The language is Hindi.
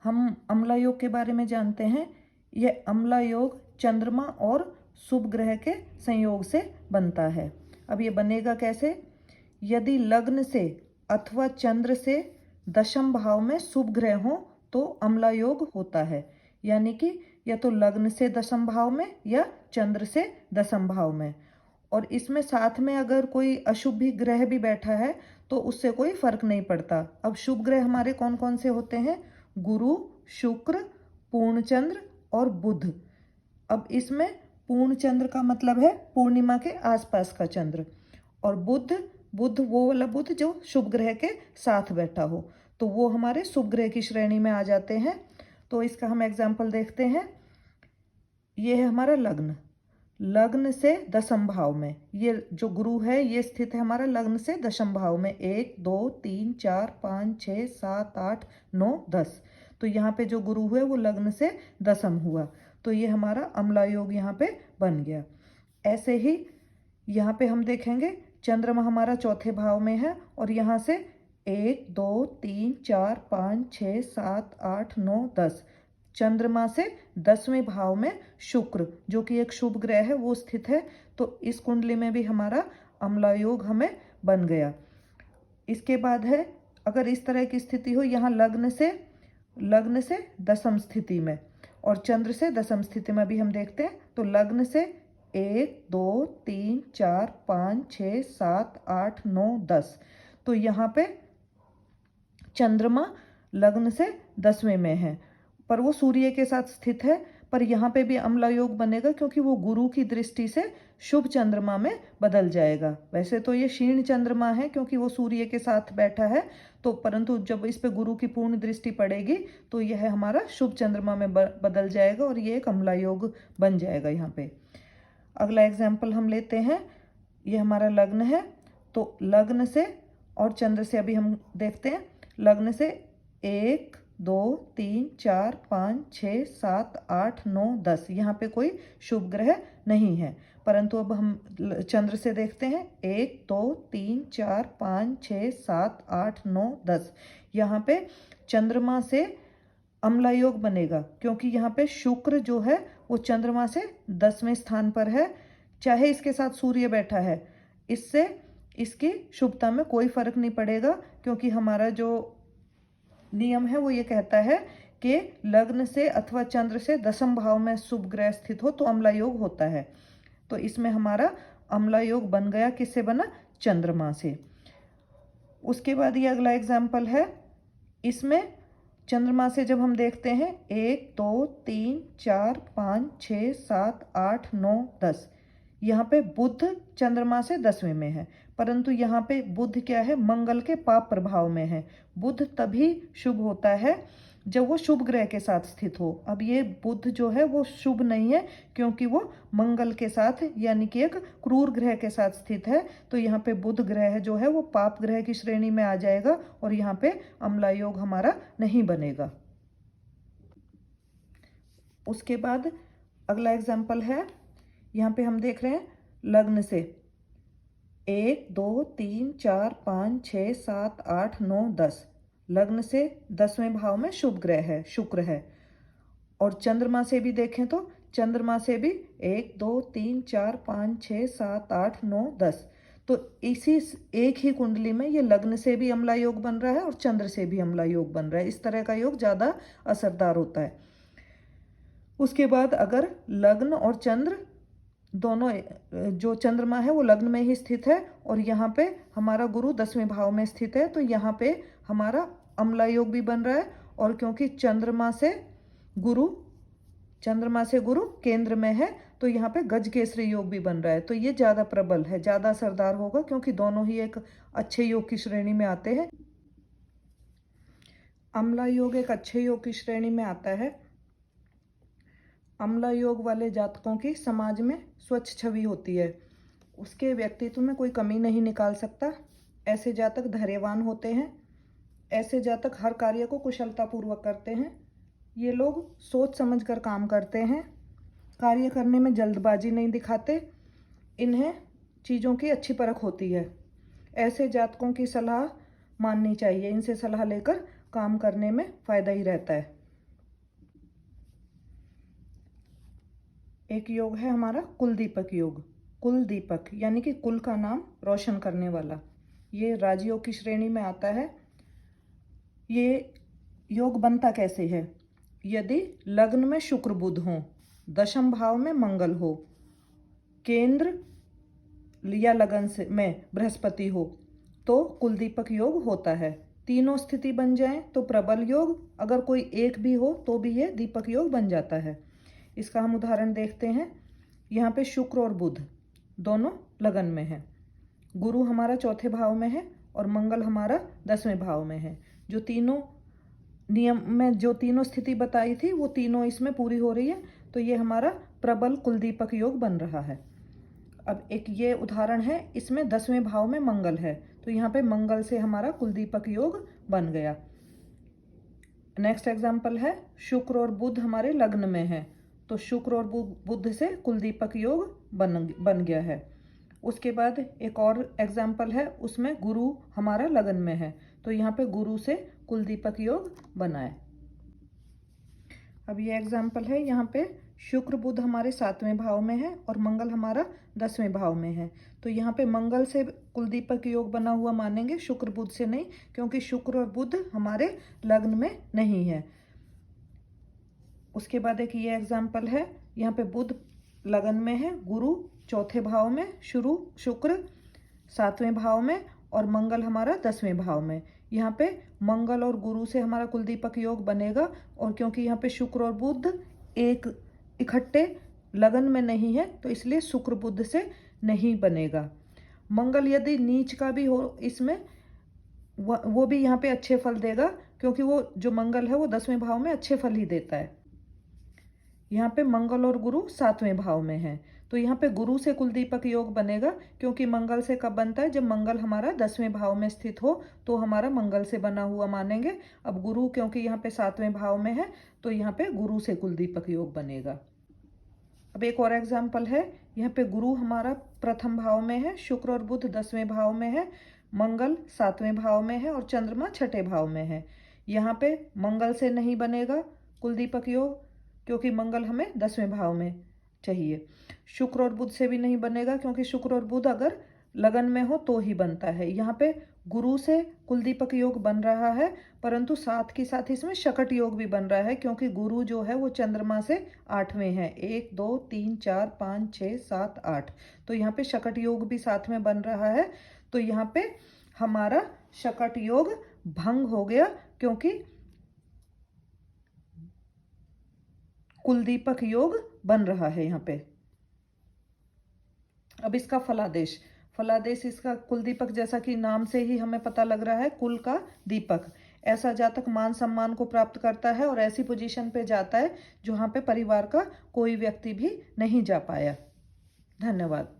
हम अम्ला योग के बारे में जानते हैं। यह अम्ला योग चंद्रमा और शुभ ग्रह के संयोग से बनता है। अब ये बनेगा कैसे? यदि लग्न से अथवा चंद्र से दशम भाव में शुभ ग्रह हो तो अम्ला योग होता है। यानी कि या तो लग्न से दशम भाव में या चंद्र से दशम भाव में। और इसमें साथ में अगर कोई अशुभ भी ग्रह भी बैठा है तो उससे कोई फर्क नहीं पड़ता। अब शुभ ग्रह हमारे कौन कौन से होते हैं? गुरु, शुक्र, पूर्णचंद्र और बुध। अब इसमें पूर्ण चंद्र का मतलब है पूर्णिमा के आसपास का चंद्र, और बुध वो वाला बुध जो शुभ ग्रह के साथ बैठा हो, तो वो हमारे शुभ ग्रह की श्रेणी में आ जाते हैं। तो इसका हम एग्जाम्पल देखते हैं। ये है हमारा लग्न, लग्न से दशम भाव में ये जो गुरु है ये स्थित है हमारा लग्न से दशम भाव में। 1 2 3 4 5 6 7 8 9 10। तो यहाँ पे जो गुरु है वो लग्न से दशम हुआ, तो ये हमारा अम्ला योग यहाँ पे बन गया। ऐसे ही यहाँ पे हम देखेंगे चंद्रमा हमारा चौथे भाव में है, और यहाँ से 1 2 3 4 5 6 7 8 9 10। चंद्रमा से 10वें भाव में शुक्र जो कि एक शुभ ग्रह है वो स्थित है। तो इस कुंडली में भी हमारा अम्ला योग हमें बन गया। इसके बाद है अगर इस तरह की स्थिति हो, यहाँ लग्न से दशम स्थिति में और चंद्र से दशम स्थिति में भी हम देखते हैं। तो लग्न से 1 2 3 4 5 6 7 8 9 10। तो यहाँ पे चंद्रमा लग्न से 10वें में है, पर वो सूर्य के साथ स्थित है। पर यहाँ पे भी अम्ला योग बनेगा क्योंकि वो गुरु की दृष्टि से शुभ चंद्रमा में बदल जाएगा। वैसे तो ये क्षीण चंद्रमा है क्योंकि वो सूर्य के साथ बैठा है, तो परंतु जब इस पे गुरु की पूर्ण दृष्टि पड़ेगी तो यह हमारा शुभ चंद्रमा में बदल जाएगा और ये एक अम्ला योग बन जाएगा। यहाँ पे अगला एग्जाम्पल हम लेते हैं। ये हमारा लग्न है, तो लग्न से और चंद्र से अभी हम देखते हैं। लग्न से 1 2 3 4 5 6 7 8 9 10। यहाँ पे कोई शुभ ग्रह नहीं है, परंतु अब हम चंद्र से देखते हैं। 1 2 3 4 5 6 7 8 9 10। यहाँ पे चंद्रमा से अम्ला योग बनेगा क्योंकि यहाँ पे शुक्र जो है वो चंद्रमा से 10वें स्थान पर है। चाहे इसके साथ सूर्य बैठा है, इससे इसकी शुभता में कोई फर्क नहीं पड़ेगा, क्योंकि हमारा जो नियम है वो ये कहता है कि लग्न से अथवा चंद्र से दशम भाव में शुभ ग्रह स्थित हो तो अम्ला योग होता है। तो इसमें हमारा अम्ला योग बन गया। किससे बना? चंद्रमा से। उसके बाद ये अगला एग्जाम्पल है। इसमें चंद्रमा से जब हम देखते हैं 1 2 3 4 5 6 7 8 9 10। यहाँ पे बुध चंद्रमा से 10वें में है, परंतु यहाँ पे बुध क्या है? मंगल के पाप प्रभाव में है। बुध तभी शुभ होता है जब वो शुभ ग्रह के साथ स्थित हो। अब ये बुध जो है वो शुभ नहीं है क्योंकि वो मंगल के साथ यानी कि एक क्रूर ग्रह के साथ स्थित है। तो यहाँ पे बुध ग्रह जो है वो पाप ग्रह की श्रेणी में आ जाएगा और यहाँ पे अम्ला योग हमारा नहीं बनेगा। उसके बाद अगला एग्जाम्पल है। यहाँ पे हम देख रहे हैं लग्न से 1 2 3 4 5 6 7 8 9 10। लग्न से 10वें भाव में शुभ ग्रह है, शुक्र है। और चंद्रमा से भी देखें तो चंद्रमा से भी 1 2 3 4 5 6 7 8 9 10। तो इसी एक ही कुंडली में ये लग्न से भी अम्ला योग बन रहा है और चंद्र से भी अम्ला योग बन रहा है। इस तरह का योग ज़्यादा असरदार होता है। उसके बाद अगर लग्न और चंद्र दोनों, जो चंद्रमा है वो लग्न में ही स्थित है और यहाँ पे हमारा गुरु 10वें भाव में स्थित है, तो यहाँ पे हमारा अम्ला योग भी बन रहा है। और क्योंकि चंद्रमा से गुरु केंद्र में है तो यहाँ पे गजकेसरी योग भी बन रहा है। तो ये ज़्यादा प्रबल है, ज़्यादा असरदार होगा क्योंकि दोनों ही एक अच्छे योग की श्रेणी में आते हैं। अम्ला योग एक अच्छे योग की श्रेणी में आता है। अम्ला योग वाले जातकों की समाज में स्वच्छ छवि होती है, उसके व्यक्तित्व में कोई कमी नहीं निकाल सकता। ऐसे जातक धैर्यवान होते हैं। ऐसे जातक हर कार्य को कुशलतापूर्वक करते हैं। ये लोग सोच समझकर काम करते हैं, कार्य करने में जल्दबाजी नहीं दिखाते। इन्हें चीज़ों की अच्छी परख होती है। ऐसे जातकों की सलाह माननी चाहिए, इनसे सलाह लेकर काम करने में फ़ायदा ही रहता है। एक योग है हमारा कुलदीपक योग। कुलदीपक यानी कि कुल का नाम रोशन करने वाला, ये राजयोग की श्रेणी में आता है। ये योग बनता कैसे है? यदि लग्न में शुक्र बुध हो, दशम भाव में मंगल हो, केंद्र या लगन से में बृहस्पति हो, तो कुलदीपक योग होता है। तीनों स्थिति बन जाए तो प्रबल योग, अगर कोई एक भी हो तो भी ये दीपक योग बन जाता है। इसका हम उदाहरण देखते हैं। यहाँ पे शुक्र और बुध दोनों लगन में है, गुरु हमारा चौथे भाव में है और मंगल हमारा 10वें भाव में है। जो तीनों नियम में जो तीनों स्थिति बताई थी वो तीनों इसमें पूरी हो रही है, तो ये हमारा प्रबल कुलदीपक योग बन रहा है। अब एक ये उदाहरण है, इसमें 10वें भाव में मंगल है, तो यहाँ पे मंगल से हमारा कुलदीपक योग बन गया। नेक्स्ट एग्जाम्पल है, शुक्र और बुध हमारे लग्न में है, तो शुक्र और बुध से कुलदीपक योग बन गया है। उसके बाद एक और एग्जाम्पल है, उसमें गुरु हमारा लगन में है, तो यहाँ पे गुरु से कुलदीपक योग बना है। अब ये एग्जाम्पल है, यहाँ पे शुक्र बुध हमारे 7वें भाव में है और मंगल हमारा 10वें भाव में है, तो यहाँ पे मंगल से कुलदीपक योग बना हुआ मानेंगे, शुक्र बुध से नहीं, क्योंकि शुक्र और बुध हमारे लग्न में नहीं है। उसके बाद एक ये एग्जाम्पल है, यहाँ पे बुध लगन में है, गुरु चौथे भाव में, शुक्र 7वें भाव में और मंगल हमारा 10वें भाव में। यहाँ पे मंगल और गुरु से हमारा कुलदीपक योग बनेगा, और क्योंकि यहाँ पे शुक्र और बुध एक इकट्ठे लगन में नहीं है, तो इसलिए शुक्र बुध से नहीं बनेगा। मंगल यदि नीच का भी हो इसमें, वो भी यहाँ पे अच्छे फल देगा, क्योंकि वो जो मंगल है वो 10वें भाव में अच्छे फल ही देता है। यहाँ पे मंगल और गुरु 7वें भाव में है, तो यहाँ पे गुरु से कुलदीपक योग बनेगा, क्योंकि मंगल से कब बनता है? जब मंगल हमारा 10वें भाव में स्थित हो, तो हमारा मंगल से बना हुआ मानेंगे। अब गुरु क्योंकि यहाँ पे 7वें भाव में है, तो यहाँ पे गुरु से कुलदीपक योग बनेगा। अब एक और एग्जाम्पल है, यहाँ पे गुरु हमारा प्रथम भाव में है, शुक्र और बुध 10वें भाव में है, मंगल 7वें भाव में है और चंद्रमा 6ठे भाव में है। यहाँ पे मंगल से नहीं बनेगा कुलदीपक योग, क्योंकि मंगल हमें 10वें भाव में चाहिए। शुक्र और बुध से भी नहीं बनेगा, क्योंकि शुक्र और बुध अगर लगन में हो तो ही बनता है। यहाँ पे गुरु से कुलदीपक योग बन रहा है, परंतु साथ के साथ इसमें शकट योग भी बन रहा है, क्योंकि गुरु जो है वो चंद्रमा से 8वें है, 1 2 3 4 5 6 7 8, तो यहाँ पे शकट योग भी साथ में बन रहा है। तो यहाँ पे हमारा शकट योग भंग हो गया, क्योंकि कुलदीपक योग बन रहा है यहाँ पे। अब इसका फलादेश इसका कुलदीपक, जैसा कि नाम से ही हमें पता लग रहा है, कुल का दीपक। ऐसा जातक मान सम्मान को प्राप्त करता है और ऐसी पोजीशन पे जाता है जहाँ पे परिवार का कोई व्यक्ति भी नहीं जा पाया। धन्यवाद।